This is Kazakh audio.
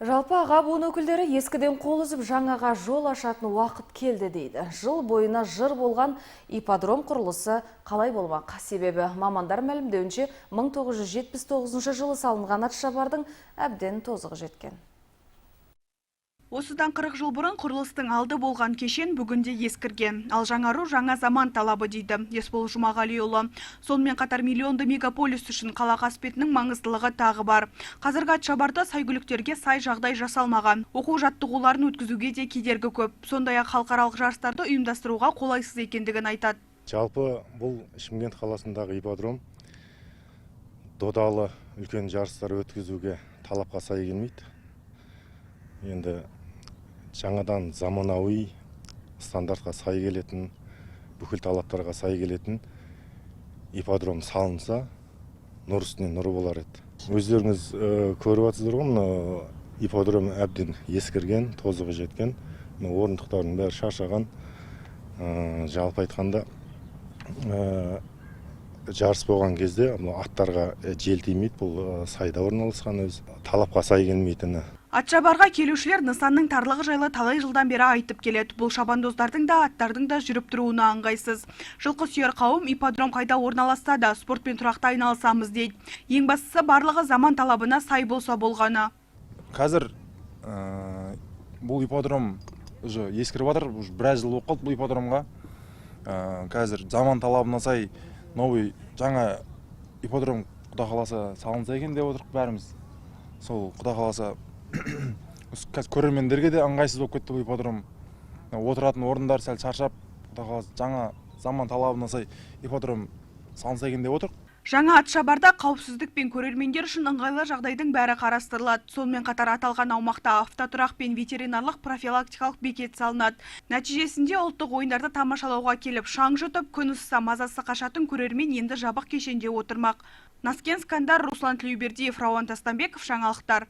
Жалпы аға буын өкілдері ескіден қол үзіп жаңаға жол ашатын уақыт келді дейді. Жыл бойына жыр болған ипподром құрылысы қалай болмақ? Себебі мамандар мәлімдеуінше 1979 жылы салынған Атшабардың әбден тозығы жеткен. Осыдан 40 жыл бұрын құрылыстың алды болған кешен бүгінде ескірген. Ал жаңару жаңа заман талабы дейді Есбол Жұмағалиұлы. Сонымен қатар миллионды мегаполис үшін қала қасбетінің маңыздылығы тағы бар. Қазіргі Атшабарда сайгүліктерге сай жағдай жасалмаған. Оқу жаттығуларын өткізуге де кедергі көп. Сондай-ақ халықаралық жарыстарды ұйымдастыруға қолайсыз екендігін айтады. Жалпы бұл Шымкент қаласындағы ипподром додалы үлкен жарыстар өткізуге талапқа сай келмейді. Енді жаңадан заманауи стандартқа сай келетін, бүкіл талаптарға сай келетін ипподром салынса, нұр үстіне нұры болар еді. Өздеріңіз көріп жатсыздар ғой, мына ипподром әбден ескірген, тозығы жеткен, орындықтардың бәрі шаршаған. Жалпы айтқанда жарыс болған кезде аттарға жел тимейді, бұл сайда орналасқан өз талапқа сай келмейтіні. Атшабарға келушілер нысанның тарлығы жайлы талай жылдан бері айтып келеді. Бұл шабандоздардың да, аттардың да жүріп тұруына ыңғайсыз. Жылқы сүйер қауым ипподром қайда орналасса да спортпен тұрақты айналысамыз дейді. Ең бастысы барлығы заман талабына сай болса болғаны. Қазір бұл ипподром ескіріп жатыр, біраз жыл болып қалды бұл ипподромға. Қазір заман талабына сай новый жаңа ипподром құда қаласа салынса екен деп отырық бәріміз. Сол құда қаласа қазір көрермендерге де ыңғайсыз болып кетті бұл ипподром. Отыратын орындар сәл шаршап, жаңа заман талабына сай ипподром салынса екен деп отырық. Жаңа Атшабарда қауіпсіздік пен көрермендер үшін ыңғайлы жағдайдың бәрі қарастырылады. Сонымен қатар аталған аумақта автотұрақ пен ветеринарлық профилактикалық бекет салынады. Нәтижесінде ұлттық ойындарды тамашалауға келіп, шаң жұтып, күн ысыса мазасы қашатын көрермен енді жабық кешенде отырмақ. Наскен Скандар, Руслан Тлеубердиев, Рауан Тастанбеков, жаңалықтар.